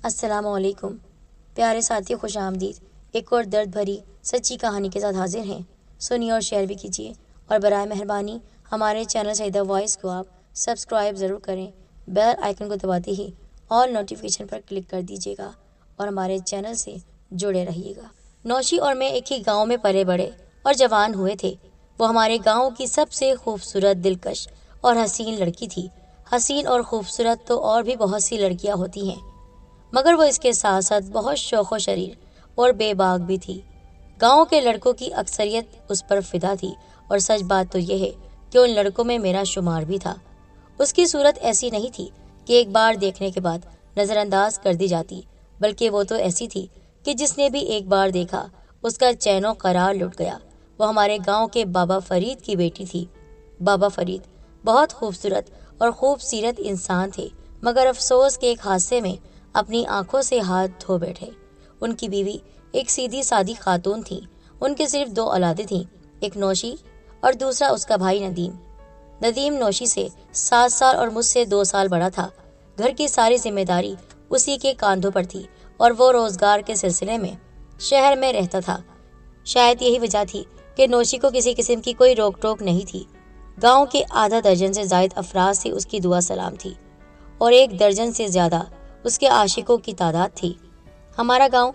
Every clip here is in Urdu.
السلام علیکم پیارے ساتھی، خوش آمدید۔ ایک اور درد بھری سچی کہانی کے ساتھ حاضر ہیں۔ سنیے اور شیئر بھی کیجیے، اور برائے مہربانی ہمارے چینل شہیدہ وائس کو آپ سبسکرائب ضرور کریں۔ بیل آئیکن کو دباتے ہی آل نوٹیفیکیشن پر کلک کر دیجیے گا اور ہمارے چینل سے جڑے رہیے گا۔ نوشی اور میں ایک ہی گاؤں میں پلے بڑے اور جوان ہوئے تھے۔ وہ ہمارے گاؤں کی سب سے خوبصورت، دلکش اور حسین لڑکی تھی۔ حسین اور خوبصورت تو اور بھی بہت سی لڑکیاں ہوتی ہیں، مگر وہ اس کے ساتھ ساتھ بہت شوخ و شریر اور بے باک بھی تھی۔ گاؤں کے لڑکوں کی اکثریت اس پر فدا تھی، اور سچ بات تو یہ ہے کہ ان لڑکوں میں میرا شمار بھی تھا۔ اس کی صورت ایسی نہیں تھی کہ ایک بار دیکھنے کے بعد نظر انداز کر دی جاتی، بلکہ وہ تو ایسی تھی کہ جس نے بھی ایک بار دیکھا اس کا چین و قرار لٹ گیا۔ وہ ہمارے گاؤں کے بابا فرید کی بیٹی تھی۔ بابا فرید بہت خوبصورت اور خوب سیرت انسان تھے، مگر افسوس کے ایک حادثے میں اپنی آنکھوں سے ہاتھ دھو بیٹھے۔ ان کی بیوی ایک سیدھی سادی خاتون تھی۔ ان کے صرف 2 اولادیں تھیں، ایک نوشی اور دوسرا اس کا بھائی ندیم۔ ندیم نوشی سے 7 سال اور مجھ سے 2 سال بڑا تھا۔ گھر کی ساری ذمہ داری اسی کے کاندھوں پر تھی، اور وہ روزگار کے سلسلے میں شہر میں رہتا تھا۔ شاید یہی وجہ تھی کہ نوشی کو کسی قسم کی کوئی روک ٹوک نہیں تھی۔ گاؤں کے آدھا درجن سے زائد افراد سے اس کی دعا سلام تھی، اور 1 درجن سے زیادہ اس کے عاشقوں کی تعداد تھی۔ ہمارا گاؤں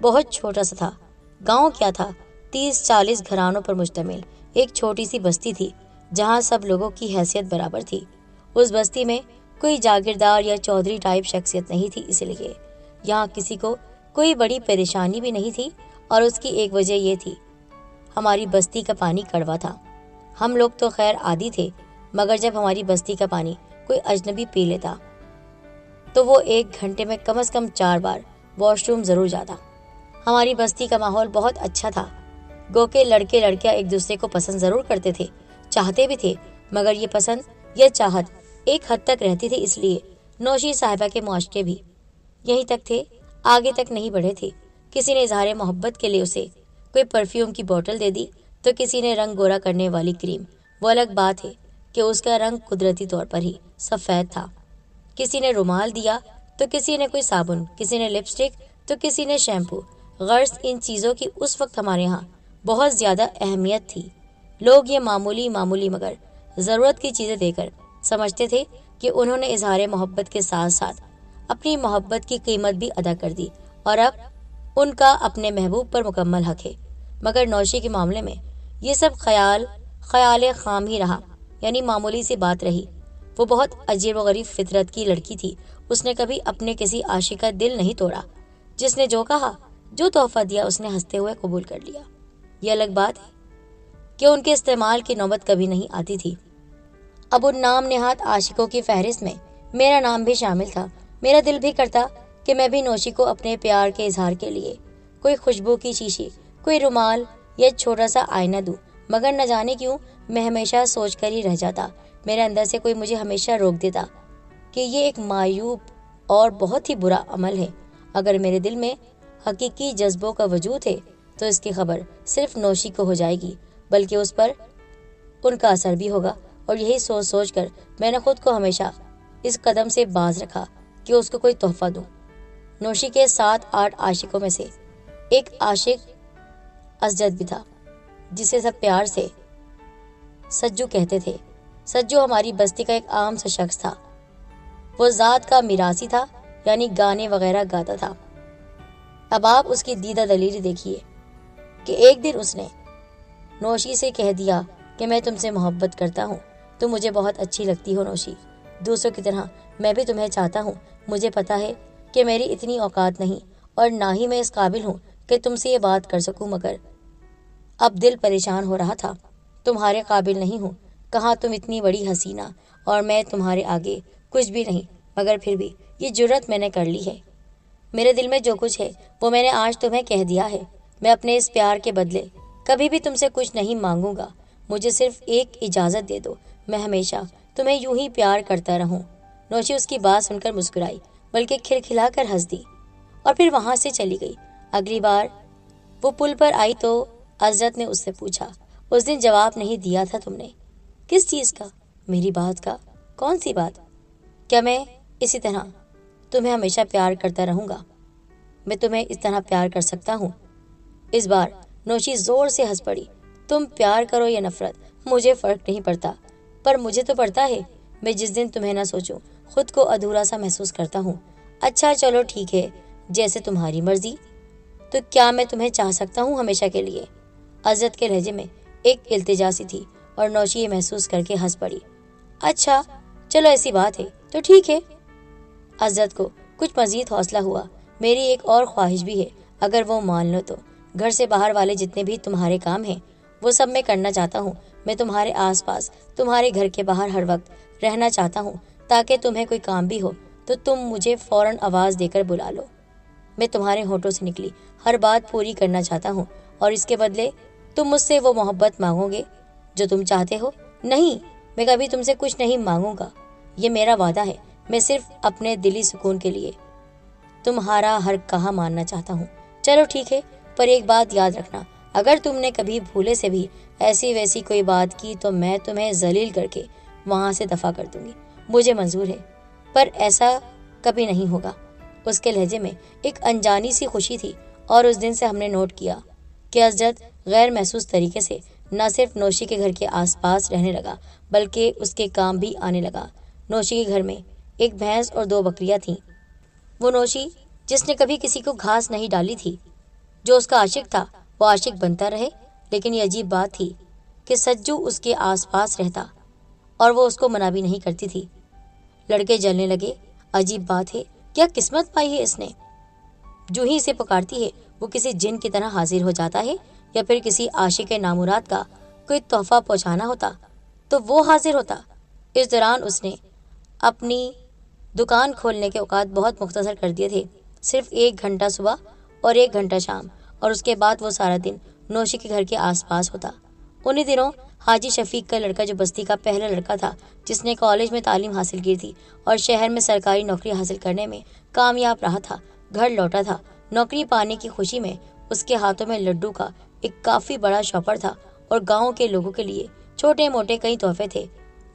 بہت چھوٹا سا تھا۔ گاؤں کیا تھا، 30-40 گھرانوں پر مشتمل ایک چھوٹی سی بستی تھی، جہاں سب لوگوں کی حیثیت برابر تھی۔ اس بستی میں کوئی جاگیردار یا چودھری ٹائپ شخصیت نہیں تھی، اس لیے یہاں کسی کو کوئی بڑی پریشانی بھی نہیں تھی، اور اس کی ایک وجہ یہ تھی، ہماری بستی کا پانی کڑوا تھا۔ ہم لوگ تو خیر عادی تھے، مگر جب ہماری بستی کا پانی کوئی اجنبی پی لیتا تو وہ 1 گھنٹے میں کم از کم 4 بار واش روم ضرور جاتا۔ ہماری بستی کا ماحول بہت اچھا تھا، گو کہ لڑکے لڑکیاں ایک دوسرے کو پسند ضرور کرتے تھے، چاہتے بھی تھے، مگر یہ پسند یہ چاہت ایک حد تک رہتی تھی۔ اس لیے نوشی صاحبہ کے معاشقے بھی یہیں تک تھے، آگے تک نہیں بڑھے تھے۔ کسی نے اظہار محبت کے لیے اسے کوئی پرفیوم کی بوتل دے دی، تو کسی نے رنگ گورا کرنے والی کریم۔ وہ الگ بات ہے کہ اس کا رنگ قدرتی طور پر ہی سفید تھا۔ کسی نے رومال دیا، تو کسی نے کوئی صابن، کسی نے لپسٹک، تو کسی نے شیمپو۔ غرض ان چیزوں کی اس وقت ہمارے ہاں بہت زیادہ اہمیت تھی۔ لوگ یہ معمولی مگر ضرورت کی چیزیں دے کر سمجھتے تھے کہ انہوں نے اظہار محبت کے ساتھ ساتھ اپنی محبت کی قیمت بھی ادا کر دی، اور اب ان کا اپنے محبوب پر مکمل حق ہے۔ مگر نوشی کے معاملے میں یہ سب خیال خام ہی رہا، یعنی معمولی سی بات رہی۔ وہ بہت عجیب و غریب فطرت کی لڑکی تھی۔ اس نے کبھی اپنے کسی عاشق کا دل نہیں توڑا۔ جس نے جو کہا، جو تحفہ دیا، اس نے ہنستے ہوئے قبول کر لیا۔ یہ الگ بات ہے کہ ان کے استعمال کی نوبت کبھی نہیں آتی تھی۔ اب ان نام نہاد عاشقوں کی فہرست میں میرا نام بھی شامل تھا۔ میرا دل بھی کرتا کہ میں بھی نوشی کو اپنے پیار کے اظہار کے لیے کوئی خوشبو کی شیشی، کوئی رومال یا چھوٹا سا آئینہ دوں، مگر نہ جانے کیوں میں ہمیشہ سوچ کر ہی رہ جاتا۔ میرے اندر سے کوئی مجھے ہمیشہ روک دیتا کہ یہ ایک معیوب اور بہت ہی برا عمل ہے۔ اگر میرے دل میں حقیقی جذبوں کا وجود ہے تو اس کی خبر صرف نوشی کو ہو جائے گی، بلکہ اس پر ان کا اثر بھی ہوگا۔ اور یہی سوچ کر میں نے خود کو ہمیشہ اس قدم سے باز رکھا کہ اس کو کوئی تحفہ دوں۔ نوشی کے 7-8 عاشقوں میں سے ایک عاشق اسجد بھی تھا، جسے سب پیار سے سجو کہتے تھے۔ سجو ہماری بستی کا ایک عام سا شخص تھا۔ وہ ذات کا میراثی تھا، یعنی گانے وغیرہ گاتا تھا۔ اب آپ اس کی دیدہ دلیری دیکھیے کہ ایک دن اس نے نوشی سے کہہ دیا کہ میں تم سے محبت کرتا ہوں، تم مجھے بہت اچھی لگتی ہو نوشی، دوسروں کی طرح میں بھی تمہیں چاہتا ہوں۔ مجھے پتا ہے کہ میری اتنی اوقات نہیں، اور نہ ہی میں اس قابل ہوں کہ تم سے یہ بات کر سکوں، مگر اب دل پریشان ہو رہا تھا۔ تمہارے قابل نہیں ہوں، کہاں تم اتنی بڑی حسینہ، اور میں تمہارے آگے کچھ بھی نہیں، مگر پھر بھی یہ جرت میں نے کر لی ہے۔ میرے دل میں جو کچھ ہے وہ میں نے آج تمہیں کہہ دیا ہے۔ میں اپنے اس پیار کے بدلے کبھی بھی تم سے کچھ نہیں مانگوں گا۔ مجھے صرف ایک اجازت دے دو، میں ہمیشہ تمہیں یوں ہی پیار کرتا رہوں۔ نوشی اس کی بات سن کر مسکرائی، بلکہ کھلکھلا کر ہنس دی، اور پھر وہاں سے چلی گئی۔ اگلی بار وہ پل پر آئی تو عزرت نے اس سے پوچھا، اس دن جواب نہیں دیا تھا تم نے؟ کس چیز کا؟ میری بات کا۔ کون سی بات؟ کیا میں اسی طرح تمہیں ہمیشہ پیار کرتا رہوں گا۔ میں تمہیں اس طرح پیار کر سکتا ہوں۔ اس بار نوشی زور سے ہنس پڑی۔ تم پیار کرو یا نفرت مجھے فرق نہیں پڑتا، پر مجھے تو پڑتا ہے۔ میں جس دن تمہیں نہ سوچوں خود کو ادھورا سا محسوس کرتا ہوں۔ اچھا چلو ٹھیک ہے، جیسے تمہاری مرضی۔ تو کیا میں تمہیں چاہ سکتا ہوں ہمیشہ کے لیے؟ عزت کے لہجے میں ایک التجا سی تھی اور نوشی یہ محسوس کر کے ہنس پڑی۔ اچھا چلو ایسی بات ہے تو ٹھیک ہے۔ عزت کو کچھ مزید حوصلہ ہوا۔ میری ایک اور خواہش بھی ہے، اگر وہ مان لو تو۔ گھر سے باہر والے جتنے بھی تمہارے کام ہیں وہ سب میں کرنا چاہتا ہوں۔ میں تمہارے آس پاس، تمہارے گھر کے باہر ہر وقت رہنا چاہتا ہوں، تاکہ تمہیں کوئی کام بھی ہو تو تم مجھے فوراً آواز دے کر بلا لو۔ میں تمہارے ہونٹوں سے نکلی ہر بات پوری کرنا چاہتا ہوں، اور اس کے بدلے تم مجھ سے وہ محبت مانگو گے جو تم چاہتے ہو۔ نہیں، میں کبھی تم سے کچھ نہیں مانگوں گا، یہ میرا وعدہ ہے۔ میں صرف اپنے دلی سکون کے لیے تمہارا ہر کہا ماننا چاہتا ہوں۔ چلو ٹھیک ہے، پر ایک بات یاد رکھنا، اگر تم نے کبھی بھولے سے بھی ایسی ویسی کوئی بات کی تو میں تمہیں ذلیل کر کے وہاں سے دفع کر دوں گی۔ مجھے منظور ہے، پر ایسا کبھی نہیں ہوگا۔ اس کے لہجے میں ایک انجانی سی خوشی تھی، اور اس دن سے ہم نے نوٹ کیا کہ عزت غیر محسوس طریقے سے نہ صرف نوشی کے گھر کے آس پاس رہنے لگا بلکہ اس کے کام بھی آنے لگا۔ نوشی کے گھر میں ایک بھینس اور 2 بکریاں تھیں۔ وہ نوشی جس نے کبھی کسی کو گھاس نہیں ڈالی تھی، جو اس کا عاشق تھا وہ عاشق بنتا رہے، لیکن یہ عجیب بات تھی کہ سجو اس کے آس پاس رہتا اور وہ اس کو منع بھی نہیں کرتی تھی۔ لڑکے جلنے لگے۔ عجیب بات ہے، کیا قسمت پائی ہے اس نے؟ جو ہی اسے پکارتی ہے وہ کسی جن کی طرح حاضر ہو جاتا ہے، یا پھر کسی عاشق نامراد کا کوئی تحفہ پہنچانا ہوتا تو وہ حاضر ہوتا۔ اس دوران اس نے اپنی دکان کھولنے کے اوقات بہت مختصر کر دیے تھے، صرف 1 گھنٹہ صبح اور 1 گھنٹہ شام، اور اس کے بعد وہ سارا دن نوشی کے گھر کے آس پاس ہوتا۔ انہی دنوں حاجی شفیق کا لڑکا، جو بستی کا پہلا لڑکا تھا جس نے کالج میں تعلیم حاصل کی تھی اور شہر میں سرکاری نوکری حاصل کرنے میں کامیاب رہا تھا، گھر لوٹا تھا۔ نوکری پانے کی خوشی میں اس کے ہاتھوں میں لڈو کا ایک کافی بڑا شاپر تھا، اور گاؤں کے لوگوں کے لیے چھوٹے موٹے کئی تحفے تھے۔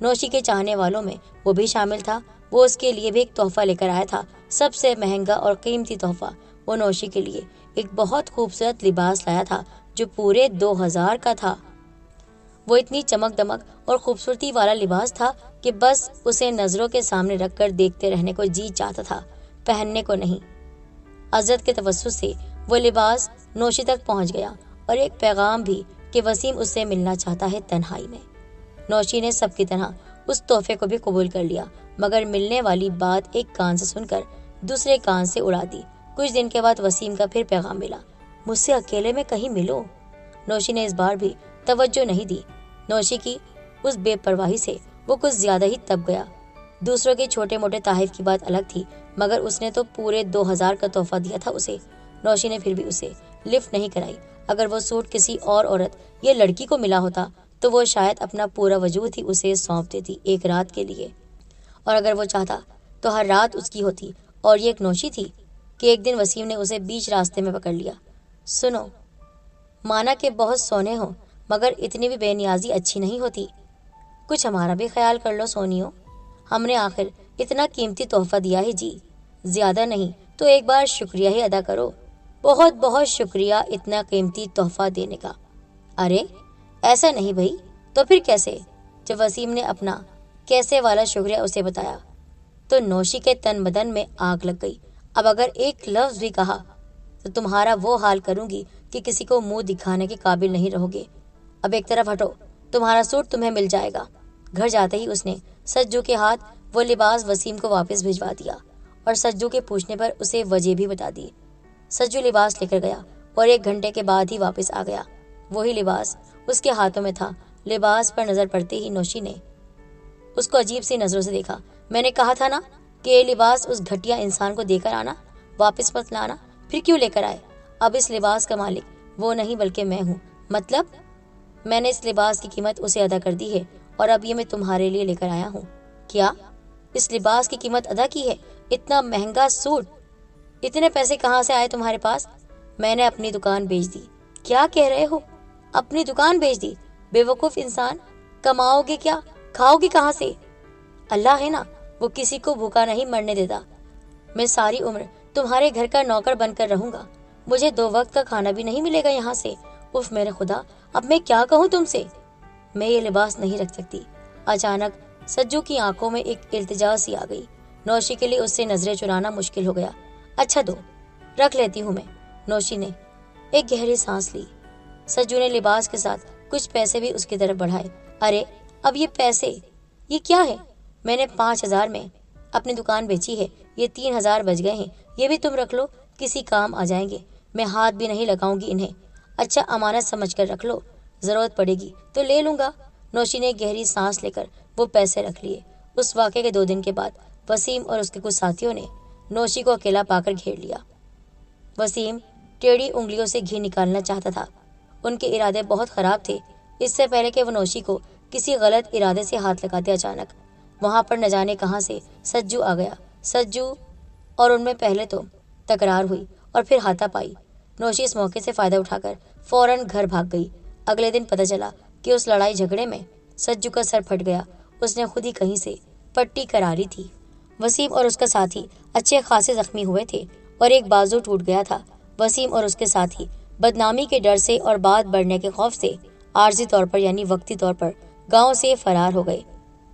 نوشی کے چاہنے والوں میں وہ بھی شامل تھا۔ وہ اس کے لیے بھی ایک تحفہ لے کر آیا تھا۔ سب سے مہنگا اور قیمتی تحفہ وہ نوشی کے لیے ایک بہت خوبصورت لباس لایا تھا جو پورے 2000 کا تھا۔ وہ اتنی چمک دمک اور خوبصورتی والا لباس تھا کہ بس اسے نظروں کے سامنے رکھ کر دیکھتے رہنے کو جی چاہتا تھا، پہننے کو نہیں۔ عزت کے توسط سے وہ لباس نوشی تک پہنچ گیا، اور ایک پیغام بھی کہ وسیم اس سے ملنا چاہتا ہے تنہائی میں۔ نوشی نے سب کی طرح اس تحفے کو بھی قبول کر لیا، مگر ملنے والی بات ایک کان سے سن کر دوسرے کان سے اڑا دی۔ کچھ دن کے بعد وسیم کا پھر پیغام ملا، مجھ سے اکیلے میں کہیں ملو۔ نوشی نے اس بار بھی توجہ نہیں دی۔ نوشی کی اس بے پرواہی سے وہ کچھ زیادہ ہی تپ گیا۔ دوسروں کے چھوٹے موٹے تحائف کی بات الگ تھی، مگر اس نے تو پورے 2000 کا تحفہ دیا تھا اسے۔ نوشی نے پھر بھی اسے لفٹ نہیں کرائی۔ اگر وہ سوٹ کسی اور عورت یا لڑکی کو ملا ہوتا تو وہ شاید اپنا پورا وجود ہی اسے سونپ دیتی ایک رات کے لیے، اور اگر وہ چاہتا تو ہر رات اس کی ہوتی۔ اور یہ ایک نوشی تھی کہ ایک دن وسیم نے اسے بیچ راستے میں پکڑ لیا۔ سنو، مانا کہ بہت سونے ہو، مگر اتنی بھی بے نیازی اچھی نہیں ہوتی۔ کچھ ہمارا بھی خیال کر لو سونیو، ہم نے آخر اتنا قیمتی تحفہ دیا ہے جی، زیادہ نہیں تو ایک بار شکریہ ہی ادا کرو۔ بہت بہت شکریہ اتنا قیمتی تحفہ دینے کا۔ ارے ایسا نہیں بھائی، تو پھر کیسے؟ جب وسیم نے اپنا کیسے والا شکریہ اسے بتایا تو نوشی کے تن بدن میں آگ لگ گئی۔ اب اگر ایک لفظ بھی کہا تو تمہارا وہ حال کروں گی کہ کسی کو منہ دکھانے کے قابل نہیں رہو گے۔ اب ایک طرف ہٹو، تمہارا سوٹ تمہیں مل جائے گا۔ گھر جاتے ہی اس نے سجو کے ہاتھ وہ لباس وسیم کو واپس بھجوا دیا، اور سجو کے پوچھنے پر اسے وجہ بھی بتا دی۔ سجو لباس لے کر گیا اور 1 گھنٹے کے بعد ہی واپس آ گیا۔ وہی لباس اس کے ہاتھوں میں تھا۔ لباس پر نظر پڑتے ہی نوشی نے اس کو عجیب سی نظروں سے دیکھا۔ میں نے کہا تھا نا کہ یہ لباس اس گھٹیا انسان کو دے کر آنا، واپس مت لانا۔ پھر کیوں لے کر آئے؟ اب اس لباس کا مالک وہ نہیں بلکہ میں ہوں۔ مطلب میں نے اس لباس کی قیمت اسے ادا کر دی ہے، اور اب یہ میں تمہارے لیے لے کر آیا ہوں۔ کیا اس لباس کی قیمت ادا کی ہے؟ اتنا مہنگا سوٹ، اتنے پیسے کہاں سے آئے تمہارے پاس؟ میں نے اپنی دکان بیچ دی۔ کیا کہہ رہے ہو؟ اپنی دکان بیچ دی؟ بے وقوف انسان، کماؤ گے کیا؟ کھاؤ گے کہاں سے؟ اللہ ہے نا، وہ کسی کو بھوکا نہیں مرنے دیتا۔ میں ساری عمر تمہارے گھر کا نوکر بن کر رہوں گا، مجھے 2 وقت کا کھانا بھی نہیں ملے گا یہاں سے۔ اف میرے خدا، اب میں کیا کہوں تم سے؟ میں یہ لباس نہیں رکھ سکتی۔ اچانک سجو کی آنکھوں میں ایک التجا سی آ گئی۔ نوشی کے لیے اس سے نظریں چرانا مشکل ہو گیا۔ اچھا دو، رکھ لیتی ہوں میں۔ نوشی نے ایک گہری سانس لی۔ سجو نے لباس کے ساتھ کچھ پیسے بھی اس کی طرف بڑھائے۔ ارے اب یہ پیسے، یہ کیا ہے؟ میں نے 5,000 میں اپنی دکان بیچی ہے، یہ 3,000 بچ گئے ہیں، یہ بھی تم رکھ لو، کسی کام آ جائیں گے، میں ہاتھ بھی نہیں لگاؤں گی انہیں۔ اچھا امانت سمجھ کر رکھ لو، ضرورت پڑے گی تو لے لوں گا۔ نوشی نے گہری سانس لے کر وہ پیسے رکھ لیے۔ اس واقعے کے 2 دن کے بعد وسیم اور اس کے کچھ ساتھیوں نے نوشی کو اکیلا پا کر گھیر لیا۔ وسیم ٹیڑھی انگلیوں سے گھی نکالنا چاہتا تھا۔ ان کے ارادے بہت خراب تھے۔ اس سے پہلے کہ وہ نوشی کو کسی غلط ارادے سے ہاتھ لگاتے، اچانک وہاں پر نہ جانے کہاں سے سجو آ گیا۔ سجو اور ان میں پہلے تو تکرار ہوئی اور پھر ہاتھا پائی۔ نوشی اس موقع سے فائدہ اٹھا کر فوراً گھر بھاگ گئی۔ اگلے دن پتہ چلا کہ اس لڑائی جھگڑے میں سجو کا سر پھٹ گیا۔ اس نے خود ہی کہیں سے پٹی کرا لی تھی۔ وسیم اور اس کا ساتھی اچھے خاصے زخمی ہوئے تھے اور ایک بازو ٹوٹ گیا تھا۔ وسیم اور اس کے ساتھی بدنامی کے ڈر سے اور بات بڑھنے کے خوف سے عارضی طور پر یعنی وقتی طور پر گاؤں سے فرار ہو گئے۔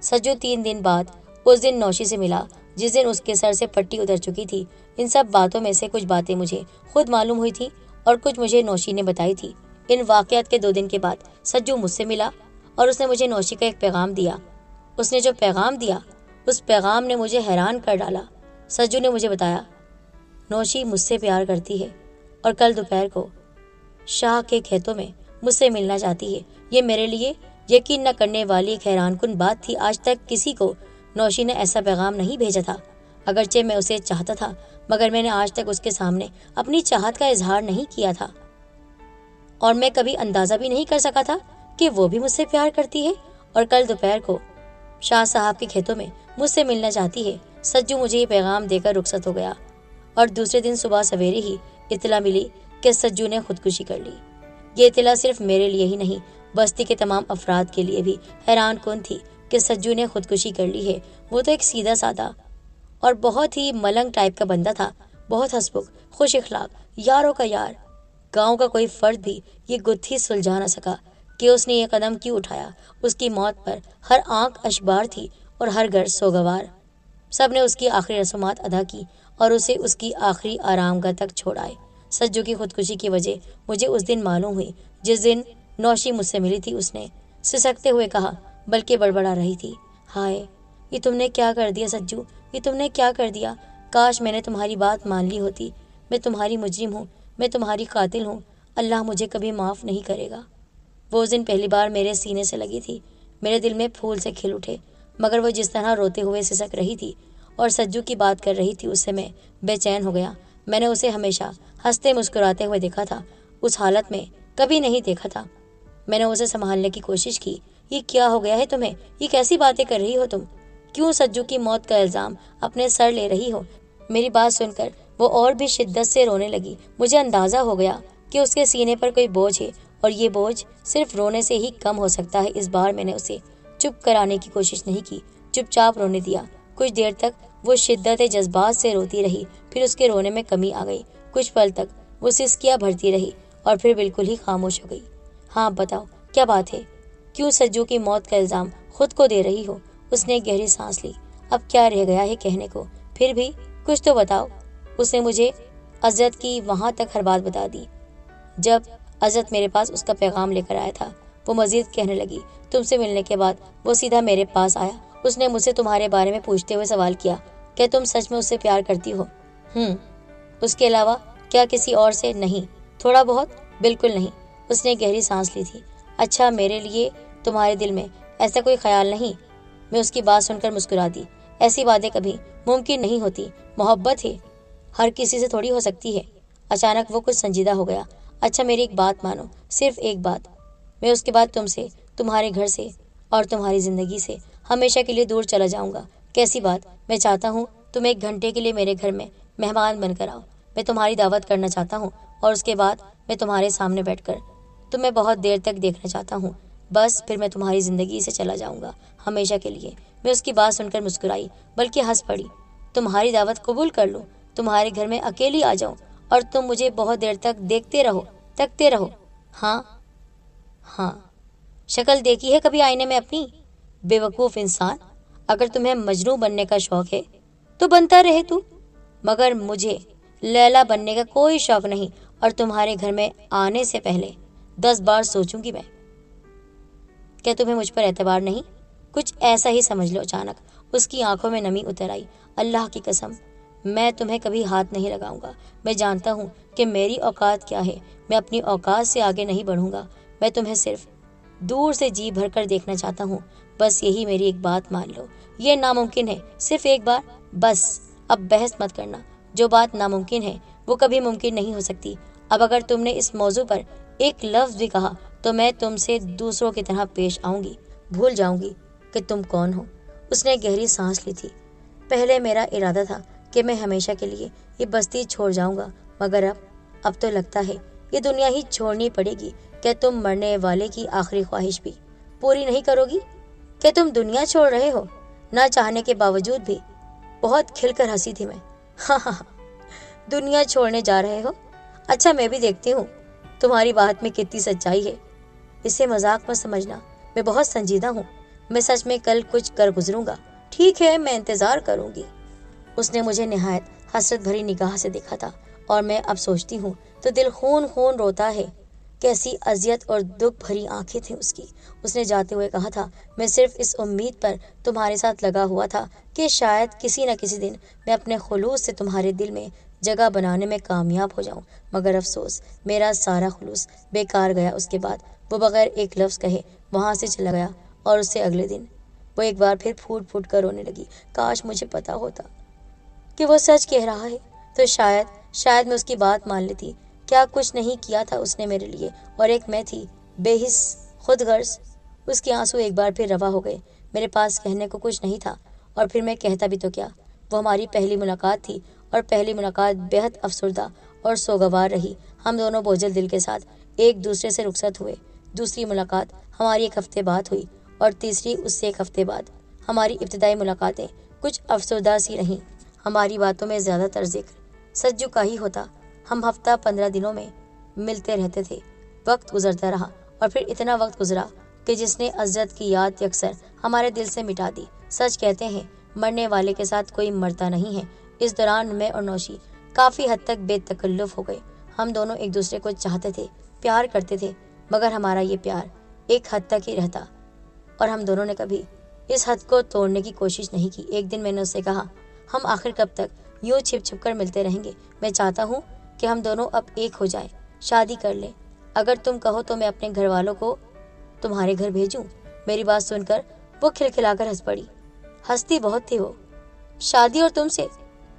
سجو 3 دن بعد اس دن نوشی سے ملا جس دن اس کے سر سے پٹی اتر چکی تھی۔ ان سب باتوں میں سے کچھ باتیں مجھے خود معلوم ہوئی تھی اور کچھ مجھے نوشی نے بتائی تھی۔ ان واقعات کے 2 دن کے بعد سجو مجھ سے ملا اور اس نے مجھے نوشی کا ایک پیغام دیا۔ اس نے جو پیغام دیا اس پیغام نے مجھے حیران کر ڈالا۔ سجو نے مجھے بتایا نوشی مجھ سے پیار کرتی ہے اور کل دوپہر کو شاہ کے کھیتوں میں مجھ سے ملنا چاہتی ہے۔ یہ میرے لیے یقین نہ کرنے والی ایک حیران کن بات تھی۔ آج تک کسی کو نوشی نے ایسا پیغام نہیں بھیجا تھا۔ اگرچہ میں اسے چاہتا تھا مگر میں نے آج تک اس کے سامنے اپنی چاہت کا اظہار نہیں کیا تھا، اور میں کبھی اندازہ بھی نہیں کر سکا تھا کہ وہ بھی مجھ سے پیار کرتی ہے اور کل دوپہر کو شاہ صاحب کے کھیتوں میں مجھ سے ملنا چاہتی ہے۔ سجو مجھے یہ پیغام دے کر رخصت ہو گیا اور دوسرے دن صبح سویرے ہی اطلاع ملی کہ سجو نے خودکشی کر لی۔ یہ اطلاع صرف میرے لیے ہی نہیں بستی کے تمام افراد کے لیے بھی حیران کن تھی کہ سجو نے خودکشی کر لی ہے۔ وہ تو ایک سیدھا سادہ اور بہت ہی ملنگ ٹائپ کا بندہ تھا، بہت ہسمکھ، خوش اخلاق، یاروں کا یار۔ گاؤں کا کوئی فرد بھی یہ گتھی سلجھا نہ سکا کہ اس نے یہ قدم کیوں اٹھایا۔ اس کی موت پر ہر آنکھ اشبار تھی اور ہر گھر سوگوار۔ سب نے اس کی آخری رسومات ادا کی اور اسے اس کی آخری آرام گاہ تک چھوڑ آئے۔ سجو کی خودکشی کی وجہ مجھے اس دن معلوم ہوئی جس دن نوشی مجھ سے ملی تھی۔ اس نے سسکتے ہوئے کہا، بلکہ بڑبڑا رہی تھی، ہائے یہ تم نے کیا کر دیا سجو، یہ تم نے کیا کر دیا؟ کاش میں نے تمہاری بات مان لی ہوتی۔ میں تمہاری مجرم ہوں، میں تمہاری قاتل ہوں، اللہ مجھے کبھی معاف نہیں کرے گا۔ وہ اس دن پہلی بار میرے سینے سے لگی تھی۔ میرے دل میں پھول سے کھل اٹھے، مگر وہ جس طرح روتے ہوئے سسک رہی تھی اور سجو کی بات کر رہی تھی اس سے میں بے چین ہو گیا۔ میں نے اسے ہمیشہ ہنستے مسکراتے ہوئے دیکھا تھا، اس حالت میں کبھی نہیں دیکھا تھا۔ میں نے اسے سنبھالنے کی کوشش کی۔ یہ کیا ہو گیا ہے تمہیں؟ یہ کیسی باتیں کر رہی ہو تم؟ کیوں سجو کی موت کا الزام اپنے سر لے رہی ہو؟ میری بات سن کر وہ اور بھی شدت سے رونے لگی۔ مجھے اندازہ ہو گیا کہ اس کے سینے پر کوئی بوجھ ہے اور یہ بوجھ صرف رونے سے ہی کم ہو سکتا ہے۔ اس بار میں نے اسے چپ کرانے کی کوشش نہیں کی، چپ چاپ رونے دیا۔ کچھ دیر تک وہ شدت جذبات سے روتی رہی، پھر اس کے رونے میں کمی آ گئی۔ کچھ پل تک وہ سسکیاں بھرتی رہی اور پھر بالکل ہی خاموش ہو گئی۔ ہاں بتاؤ کیا بات ہے؟ کیوں سجو کی موت کا الزام خود کو دے رہی ہو؟ اس نے گہری سانس لی۔ اب کیا رہ گیا ہے کہنے کو؟ پھر بھی کچھ تو بتاؤ۔ اس نے مجھے عزت کی وہاں تک ہر بات بتا دی۔ جب عزت میرے پاس اس کا پیغام لے کر آیا تھا، وہ مزید کہنے لگی، تم سے ملنے کے بعد وہ سیدھا میرے پاس آیا۔ اس نے مجھ سے تمہارے بارے میں پوچھتے ہوئے سوال کیا، کیا تم سچ میں اس سے پیار کرتی ہو؟ اس کے علاوہ کیا کسی اور سے؟ نہیں۔ تھوڑا بہت؟ بالکل نہیں۔ اس نے گہری سانس لی تھی۔ اچھا میرے لیے تمہارے دل میں ایسا کوئی خیال نہیں؟ میں اس کی بات سن کر مسکرا دی۔ ایسی باتیں کبھی ممکن نہیں ہوتی، محبت ہے ہر کسی سے تھوڑی ہو سکتی ہے۔ اچانک وہ کچھ سنجیدہ ہو گیا۔ اچھا میری ایک بات مانو، صرف ایک بات۔ میں اس کے بعد تم سے، تمہارے گھر سے اور تمہاری زندگی سے ہمیشہ کے لیے دور چلا جاؤں گا۔ کیسی بات؟ میں چاہتا ہوں تم 1 گھنٹے کے لیے میرے گھر میں مہمان بن کر آؤ۔ میں تمہاری دعوت کرنا چاہتا ہوں اور اس کے بعد میں تمہارے سامنے بیٹھ کر تمہیں بہت دیر تک دیکھنا چاہتا ہوں۔ بس پھر میں تمہاری زندگی سے چلا جاؤں گا ہمیشہ کے لیے۔ میں اس کی بات سن کر مسکرائی، بلکہ ہنس پڑی۔ تمہاری دعوت قبول کر لوں، تمہارے گھر میں اکیلی آ جاؤں اور تم مجھے بہت دیر تک تکتے رہو؟ ہاں ہاں، شکل دیکھی ہے کبھی آئینے میں اپنی؟ بے وقوف انسان، اگر تمہیں مجنوں بننے کا شوق ہے تو بنتا رہے تو، مگر مجھے لیلا بننے کا کوئی شوق نہیں، اور تمہارے گھر میں آنے سے پہلے 10 بار سوچوں گی میں۔ کیا تمہیں مجھ پر اعتبار نہیں؟ کچھ ایسا ہی سمجھ لو۔ اچانک اس کی آنکھوں میں نمی اتر آئی۔ اللہ کی قسم، میں تمہیں کبھی ہاتھ نہیں لگاؤں گا۔ میں جانتا ہوں کہ میری اوقات کیا ہے، میں اپنی اوقات سے آگے نہیں بڑھوں گا۔ میں تمہیں صرف دور سے جی بھر کر دیکھنا چاہتا ہوں، بس یہی میری ایک بات مان لو۔ یہ ناممکن ہے، صرف ایک بار بس۔ اب بحث مت کرنا، جو بات ناممکن ہے وہ کبھی ممکن نہیں ہو سکتی۔ اب اگر تم نے اس موضوع پر ایک لفظ بھی کہا تو میں تم سے دوسروں کی طرح پیش آؤں گی، بھول جاؤں گی کہ تم کون ہو۔ اس نے گہری سانس لی تھی۔ پہلے میرا ارادہ تھا کہ میں ہمیشہ کے لیے یہ بستی چھوڑ جاؤں گا، مگر اب تو لگتا ہے یہ دنیا ہی چھوڑنی پڑے گی۔ کہ تم مرنے والے کی آخری خواہش بھی پوری نہیں کرو گی؟ کہ تم دنیا چھوڑ رہے ہو نہ چاہنے کے باوجود بھی؟ بہت کھل کر ہنسی تھی میں۔ ہاں ہاں، دنیا چھوڑنے جا رہے ہو؟ اچھا، میں بھی دیکھتی ہوں تمہاری بات میں کتنی سچائی ہے۔ اسے مذاق مت سمجھنا، میں بہت سنجیدہ ہوں۔ میں سچ میں کل کچھ کر گزروں گا۔ ٹھیک ہے، میں انتظار کروں گی۔ اس نے مجھے نہایت حسرت بھری نگاہ سے دیکھا تھا، اور میں اب سوچتی ہوں تو دل خون خون روتا ہے۔ کیسی اذیت اور دکھ بھری آنکھیں تھیں اس کی۔ اس نے جاتے ہوئے کہا تھا، میں صرف اس امید پر تمہارے ساتھ لگا ہوا تھا کہ شاید کسی نہ کسی دن میں اپنے خلوص سے تمہارے دل میں جگہ بنانے میں کامیاب ہو جاؤں، مگر افسوس، میرا سارا خلوص بیکار گیا۔ اس کے بعد وہ بغیر ایک لفظ کہے وہاں سے چلا گیا، اور اس سے اگلے دن وہ ایک بار پھر پھوٹ پھوٹ کر رونے لگی۔ کاش مجھے پتا ہوتا کہ وہ سچ کہہ رہا ہے تو شاید میں اس کی بات مان لیتی۔ کیا کچھ نہیں کیا تھا اس نے میرے لیے، اور ایک میں تھی بے حس، خود غرض۔ اس کے آنسو ایک بار پھر روا ہو گئے۔ میرے پاس کہنے کو کچھ نہیں تھا، اور پھر میں کہتا بھی تو کیا؟ وہ ہماری پہلی ملاقات تھی، اور پہلی ملاقات بےحد افسردہ اور سوگوار رہی۔ ہم دونوں بوجھل دل کے ساتھ ایک دوسرے سے رخصت ہوئے۔ دوسری ملاقات ہماری 1 ہفتے بعد ہوئی، اور تیسری اس سے 1 ہفتے بعد۔ ہماری ابتدائی ملاقاتیں کچھ افسردہ سی رہیں۔ ہماری باتوں میں زیادہ تر ذکر سجو کا ہی ہوتا۔ ہم ہفتہ 15 دنوں میں ملتے رہتے تھے۔ وقت گزرتا رہا، اور پھر اتنا وقت گزرا کہ جس نے عزت کی یاد یکسر ہمارے دل سے مٹا دی۔ سچ کہتے ہیں مرنے والے کے ساتھ کوئی مرتا نہیں ہے۔ اس دوران میں اور نوشی کافی حد تک بے تکلف ہو گئے۔ ہم دونوں ایک دوسرے کو چاہتے تھے، پیار کرتے تھے، مگر ہمارا یہ پیار ایک حد تک ہی رہتا، اور ہم دونوں نے کبھی اس حد کو توڑنے کی کوشش نہیں کی۔ ایک دن میں نے اس سے کہا، ہم آخر کب تک یوں چھپ چھپ کر ملتے رہیں گے؟ میں چاہتا ہوں کہ ہم دونوں اب ایک ہو جائیں، شادی کر لیں۔ اگر تم کہو تو میں اپنے گھر والوں کو تمہارے گھر بھیجوں۔ میری بات سن کر وہ کھلکھلا کر ہنس پڑی۔ ہنستی بہت تھی وہ۔ شادی اور تم سے؟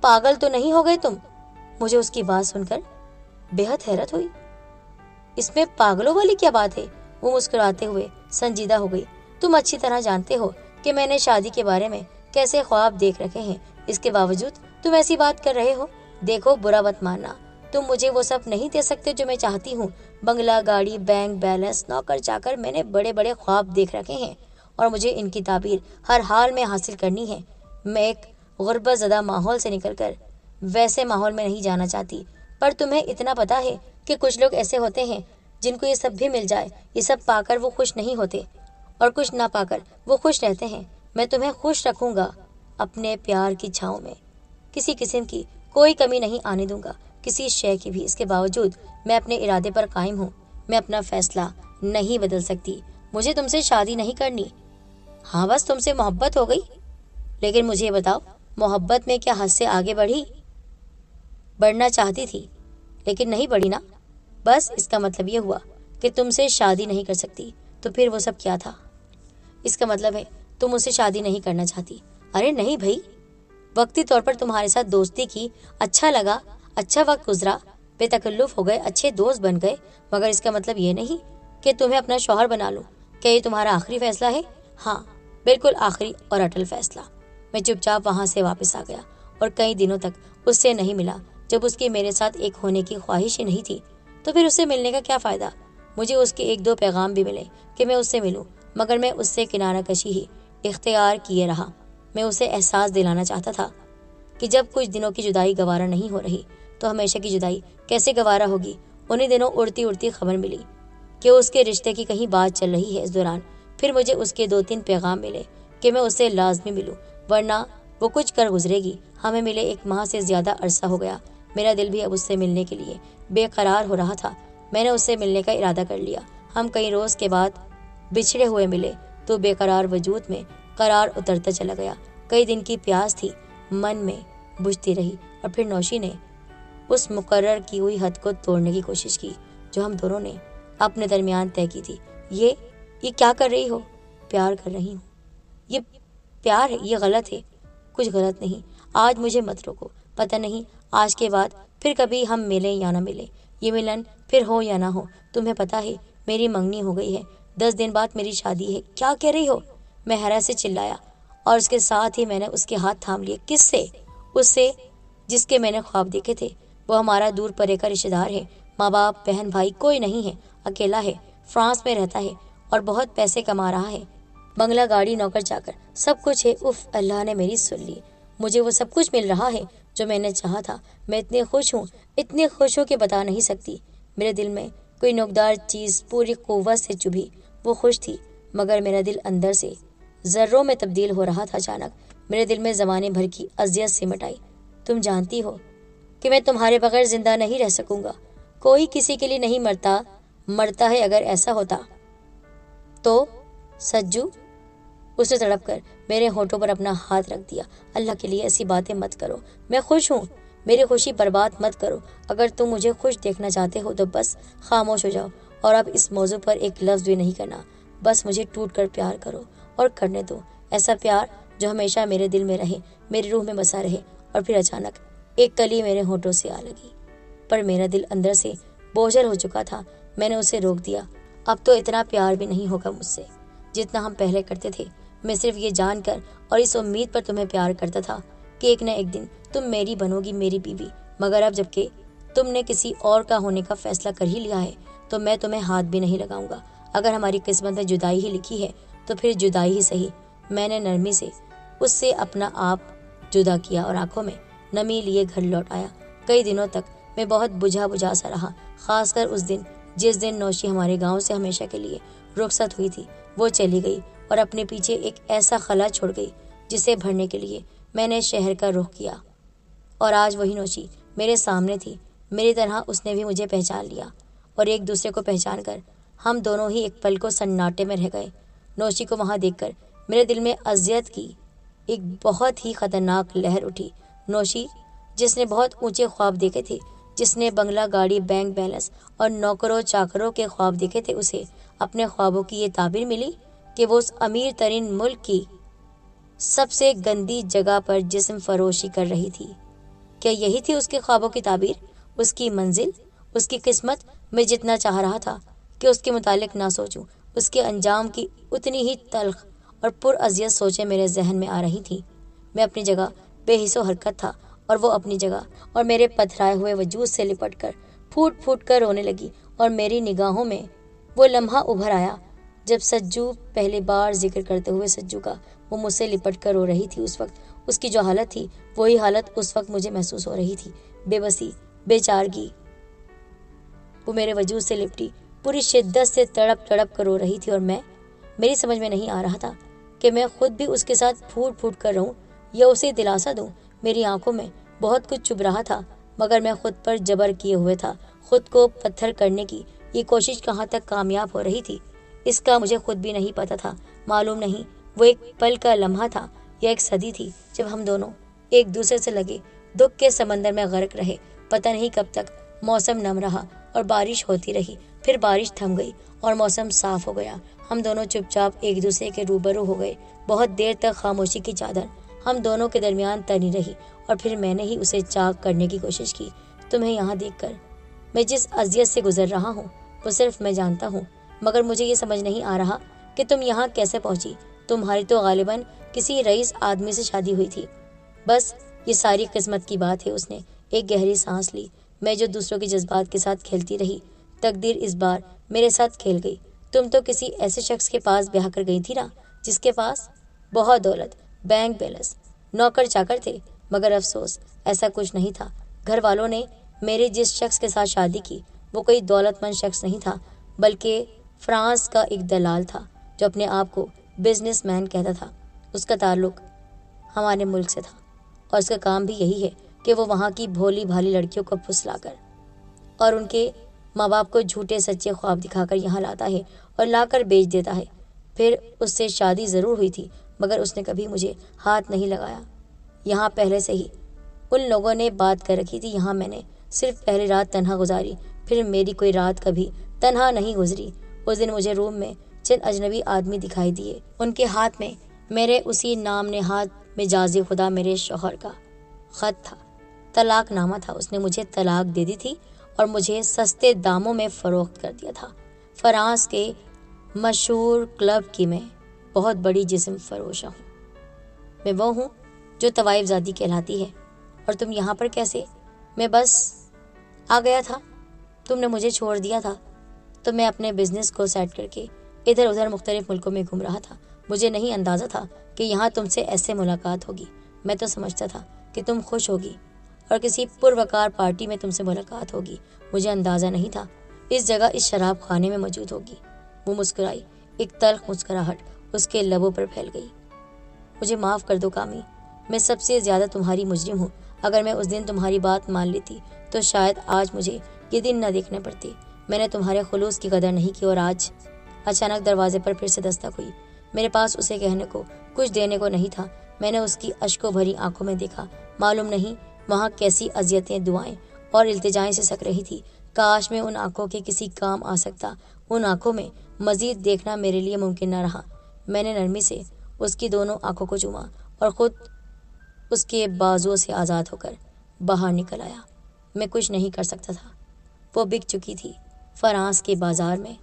پاگل تو نہیں ہو گئے تم؟ مجھے اس کی بات سن کر بےحد حیرت ہوئی۔ اس میں پاگلوں والی کیا بات ہے؟ وہ مسکراتے ہوئے سنجیدہ ہو گئی۔ تم اچھی طرح جانتے ہو کہ میں نے شادی کے بارے میں کیسے خواب دیکھ رکھے ہیں، اس کے باوجود تم ایسی بات کر رہے ہو۔ دیکھو، برا مت ماننا، تم مجھے وہ سب نہیں دے سکتے جو میں چاہتی ہوں۔ بنگلہ، گاڑی، بینک بیلنس، نوکر چاکر، میں نے بڑے بڑے خواب دیکھ رکھے ہیں، اور مجھے ان کی تعبیر ہر حال میں حاصل کرنی ہے۔ میں ایک غربت زدہ ماحول سے نکل کر ویسے ماحول میں نہیں جانا چاہتی۔ پر تمہیں اتنا پتا ہے کہ کچھ لوگ ایسے ہوتے ہیں جن کو یہ سب بھی مل جائے، یہ سب پا کر وہ خوش نہیں ہوتے، اور کچھ نہ پا کر وہ خوش رہتے ہیں۔ میں تمہیں خوش رکھوں گا اپنے پیار کی چھاؤں میں، کسی قسم کی کوئی کمی نہیں آنے دوں گا، کسی شے کی بھی۔ اس کے باوجود میں اپنے ارادے پر قائم ہوں۔ میں اپنا فیصلہ نہیں بدل سکتی۔ مجھے تم سے شادی نہیں کرنی۔ ہاں، بس تم سے محبت ہو گئی۔ لیکن مجھے یہ بتاؤ، محبت میں کیا حد سے آگے بڑھنا چاہتی تھی لیکن نہیں بڑھی نا؟ بس اس کا مطلب یہ ہوا کہ تم سے شادی نہیں کر سکتی۔ تو پھر وہ سب کیا تھا؟ اس کا مطلب ہے تم مجھ سے شادی نہیں کرنا چاہتی۔ ارے نہیں بھائی، وقتی طور پر تمہارے ساتھ دوستی کی، اچھا لگا، اچھا وقت گزرا، بے تکلف ہو گئے، اچھے دوست بن گئے، مگر اس کا مطلب یہ نہیں کہ تمہیں اپنا شوہر بنا لوں۔ کیا یہ تمہارا آخری فیصلہ ہے؟ ہاں، بالکل آخری اور اٹل فیصلہ۔ میں چپ چاپ وہاں سے واپس آ گیا، اور کئی دنوں تک اس سے نہیں ملا۔ جب اس کی میرے ساتھ ایک ہونے کی خواہش ہی نہیں تھی تو پھر اس سے ملنے کا کیا فائدہ؟ مجھے اس کے 1-2 پیغام بھی ملے کہ میں اس سے ملوں، مگر میں اس سے کنارہ کشی ہی اختیار کیے رہا۔ میں اسے احساس دلانا چاہتا تھا کہ جب کچھ دنوں کی جدائی گوارا نہیں ہو رہی تو ہمیشہ کی جدائی کیسے گوارا ہوگی۔ انہی دنوں اڑتی اڑتی خبر ملی کہ اس کے رشتے کی کہیں بات چل رہی ہے۔ اس دوران پھر مجھے اس کے 2-3 پیغام ملے کہ میں اسے لازمی ملوں، ورنہ وہ کچھ کر گزرے گی۔ ہمیں ملے 1 ماہ سے زیادہ عرصہ ہو گیا۔ میرا دل بھی اب اس سے ملنے کے لیے بے قرار ہو رہا تھا۔ میں نے اس سے ملنے کا ارادہ کر لیا۔ ہم کئی روز کے بعد بچھڑے ہوئے ملے تو بے قرار وجود میں قرار اترتا چلا گیا۔ کئی دن کی پیاس تھی، من میں بجھتی رہی، اور پھر نوشی نے اس مقرر کی ہوئی حد کو توڑنے کی کوشش کی جو ہم دونوں نے اپنے درمیان طے کی تھی۔ یہ کیا کر رہی ہو؟ پیار کر رہی ہوں۔ یہ پیار ہے، یہ غلط ہے۔ کچھ غلط نہیں، آج مجھے مت روکو۔ پتہ نہیں آج کے بعد پھر کبھی ہم ملیں یا نہ ملیں، یہ ملن پھر ہو یا نہ ہو۔ تمہیں پتہ ہے میری منگنی ہو گئی ہے، 10 دن بعد میری شادی ہے۔ کیا کہہ رہی ہو؟ میں حیرت سے چلایا، اور اس کے ساتھ ہی میں نے اس کے ہاتھ تھام لیے۔ کس سے؟ اس سے جس کے میں نے خواب دیکھے تھے۔ وہ ہمارا دور پرے کا رشتہ دار ہے، ماں باپ بہن بھائی کوئی نہیں ہے، اکیلا ہے، فرانس میں رہتا ہے اور بہت پیسے کما رہا ہے، بنگلہ گاڑی نوکر چاکر سب کچھ ہے۔ اف، اللہ نے میری سن لی، مجھے وہ سب کچھ مل رہا ہے جو میں نے چاہا تھا۔ میں اتنی خوش ہوں کہ بتا نہیں سکتی۔ میرے دل میں کوئی نوکدار چیز پوری قوت سے چبھی۔ وہ خوش تھی مگر میرا دل اندر سے ذروں میں تبدیل ہو رہا تھا۔ اچانک میرے دل میں زمانے بھر کی اذیت سمٹ آئی۔ تم جانتی ہو کہ میں تمہارے بغیر زندہ نہیں رہ سکوں گا۔ کوئی کسی کے لیے نہیں مرتا ہے، اگر ایسا ہوتا تو سجو۔ اس نے تڑپ کر میرے ہونٹوں پر اپنا ہاتھ رکھ دیا۔ اللہ کے لیے ایسی باتیں مت کرو، میں خوش ہوں، میری خوشی برباد مت کرو۔ اگر تم مجھے خوش دیکھنا چاہتے ہو تو بس خاموش ہو جاؤ اور اب اس موضوع پر ایک لفظ بھی نہیں کرنا۔ بس مجھے ٹوٹ کر پیار کرو اور کرنے دو ایسا پیار جو ہمیشہ میرے دل میں رہے، میری روح میں بسا رہے۔ اور پھر اچانک ایک کلی میرے ہونٹوں سے آ لگی، پر میرا دل اندر سے بوجھل ہو چکا تھا۔ میں نے اسے روک دیا۔ اب تو اتنا پیار بھی نہیں ہوگا مجھ سے جتنا ہم پہلے کرتے تھے۔ میں صرف یہ جان کر اور اس امید پر تمہیں پیار کرتا تھا کہ ایک نہ ایک دن تم میری بنو گی، میری بیوی۔ مگر اب جبکہ تم نے کسی اور کا ہونے کا فیصلہ کر ہی لیا ہے تو میں تمہیں ہاتھ بھی نہیں لگاؤں گا۔ اگر ہماری قسمت میں جدائی ہی لکھی ہے تو پھر جدائی ہی صحیح۔ میں نے نرمی سے اس سے اپنا آپ جدا کیا اور آنکھوں میں نمی لیے گھر لوٹ آیا۔ کئی دنوں تک میں بہت بجھا سا رہا، خاص کر اس دن جس دن نوشی ہمارے گاؤں سے ہمیشہ کے لیے رخصت ہوئی تھی۔ وہ چلی گئی اور اپنے پیچھے ایک ایسا خلا چھوڑ گئی جسے بھرنے کے لیے میں نے شہر کا رخ کیا۔ اور آج وہی نوشی میرے سامنے تھی۔ میری طرح اس نے بھی مجھے پہچان لیا، اور ایک دوسرے کو پہچان کر ہم دونوں ہی ایک پل کو سناٹے میں رہ گئے۔ نوشی کو وہاں دیکھ کر میرے دل میں اذیت کی ایک بہت ہی خطرناک لہر اٹھی۔ نوشی جس نے بہت اونچے خواب دیکھے تھے، جس نے بنگلہ گاڑی، بینک بیلنس اور نوکروں چاکروں کے خواب دیکھے تھے، اسے اپنے خوابوں کی یہ تعبیر ملی کہ وہ اس امیر ترین ملک کی سب سے گندی جگہ پر جسم فروشی کر رہی تھی۔ کیا یہی تھی اس کے خوابوں کی تعبیر، اس کی منزل، اس کی قسمت؟ میں جتنا چاہ رہا تھا کہ اس کے متعلق نہ سوچوں، اس کے انجام کی اتنی ہی تلخ اور پر اذیت سوچیں میرے ذہن میں آ رہی تھی۔ میں اپنی جگہ بے حس و حرکت تھا اور وہ اپنی جگہ، اور میرے پتھرائے ہوئے وجود سے لپٹ کر پھوٹ پھوٹ کر رونے لگی۔ اور میری نگاہوں میں وہ لمحہ ابھر آیا جب سجو، پہلی بار ذکر کرتے ہوئے سجو کا، وہ مجھ سے لپٹ کر رو رہی تھی۔ اس وقت اس کی جو حالت تھی وہی حالت اس وقت مجھے محسوس ہو رہی تھی، بے بسی، بے چارگی۔ وہ میرے وجود سے لپٹی، پوری شدت سے تڑپ تڑپ کر رو رہی تھی، اور میری سمجھ میں نہیں آ رہا تھا کہ میں خود بھی اس کے ساتھ پھوٹ پھوٹ کر رہوں یا اسے دلاسا دوں۔ میری آنکھوں میں بہت کچھ چبھ رہا تھا، مگر میں خود پر جبر کیے ہوئے تھا۔ خود کو پتھر کرنے کی یہ کوشش کہاں تک کامیاب ہو رہی تھی اس کا مجھے خود بھی نہیں پتا تھا۔ معلوم نہیں وہ ایک پل کا لمحہ تھا یا ایک صدی تھی جب ہم دونوں ایک دوسرے سے لگے دکھ کے سمندر میں غرق رہے۔ پتہ نہیں کب تک موسم نم رہا اور بارش ہوتی رہی، پھر بارش تھم گئی اور موسم صاف ہو گیا۔ ہم دونوں چپ چاپ ایک دوسرے کے روبرو ہو گئے۔ بہت دیر تک خاموشی کی چادر ہم دونوں کے درمیان تنی رہی، اور پھر میں نے ہی اسے چاک کرنے کی کوشش کی۔ تمہیں یہاں دیکھ کر میں جس اذیت سے گزر رہا ہوں وہ صرف میں جانتا ہوں، مگر مجھے یہ سمجھ نہیں آ رہا کہ تم یہاں کیسے پہنچی۔ تمہاری تو غالباً کسی رئیس آدمی سے شادی ہوئی تھی۔ بس یہ ساری قسمت کی بات ہے۔ اس نے ایک گہری سانس لی۔ میں جو دوسروں کے جذبات کے ساتھ کھیلتی رہی، تقدیر اس بار میرے ساتھ کھیل گئی۔ تم تو کسی ایسے شخص کے پاس بیاہ کر گئی تھی نا، جس کے پاس بہت دولت، بینک بیلنس، نوکر چاکر تھے۔ مگر افسوس ایسا کچھ نہیں تھا۔ گھر والوں نے میرے جس شخص کے ساتھ شادی کی وہ کوئی دولت مند شخص نہیں تھا، بلکہ فرانس کا ایک دلال تھا جو اپنے آپ کو بزنس مین کہتا تھا۔ اس کا تعلق ہمارے ملک سے تھا اور اس کا کام بھی یہی ہے کہ وہ وہاں کی بھولی بھالی لڑکیوں کو پھسلا کر اور ان کے ماں باپ کو جھوٹے سچے خواب دکھا کر یہاں لاتا ہے اور لا کر بیچ دیتا ہے۔ پھر اس سے شادی ضرور ہوئی تھی مگر اس نے کبھی مجھے ہاتھ نہیں لگایا۔ یہاں پہلے سے ہی ان لوگوں نے بات کر رکھی تھی۔ یہاں میں نے صرف پہلی رات تنہا گزاری، پھر میری کوئی رات کبھی تنہا نہیں گزری۔ اس دن مجھے روم میں چند اجنبی آدمی دکھائی دیے۔ ان کے ہاتھ میں میرے اسی نام نہاد مجاز خدا میرے شوہر کا خط تھا، طلاق نامہ تھا۔ اس نے مجھے طلاق دے دی تھی اور مجھے سستے داموں میں فروخت کر دیا تھا۔ فرانس کے مشہور کلب کی میں بہت بڑی جسم فروشہ ہوں۔ میں وہ ہوں جو طوائف زادی کہلاتی ہے۔ اور تم یہاں پر کیسے؟ میں بس آ گیا تھا، تم نے مجھے چھوڑ دیا تھا تو میں اپنے بزنس کو سیٹ کر کے ادھر ادھر مختلف ملکوں میں گھوم رہا تھا۔ مجھے نہیں اندازہ تھا کہ یہاں تم سے ایسے ملاقات ہوگی۔ میں تو سمجھتا تھا کہ تم خوش ہوگی اور کسی پروقار پارٹی میں تم سے ملاقات ہوگی۔ مجھے اندازہ نہیں تھا اس جگہ اس شراب خانے میں موجود ہوگی۔ وہ مسکرائی، ایک تلخ مسکراہٹ اس کے لبوں پر پھیل گئی۔ مجھے معاف کر دو کامی، میں سب سے زیادہ تمہاری مجرم ہوں۔ اگر میں اس دن تمہاری بات مان لیتی تو شاید آج مجھے یہ دن نہ دیکھنے پڑتے۔ میں نے تمہارے خلوص کی قدر نہیں کی اور آج اچانک دروازے پر پھر سے دستک ہوئی۔ میرے پاس اسے کہنے کو کچھ دینے کو نہیں تھا۔ میں نے اس کی اشکوں بھری آنکھوں میں دیکھا۔ معلوم نہیں وہاں کیسی اذیتیں، دعائیں اور التجائیں سسک رہی تھی۔ کاش میں ان آنکھوں کے کسی کام آ سکتا۔ ان آنکھوں میں مزید دیکھنا میرے لیے ممکن نہ رہا۔ میں نے نرمی سے اس کی دونوں آنکھوں کو چوما اور خود اس کے بازوؤں سے آزاد ہو کر باہر نکل آیا۔ میں کچھ نہیں کر سکتا تھا، وہ بک چکی تھی۔ فرانس کے بازار میں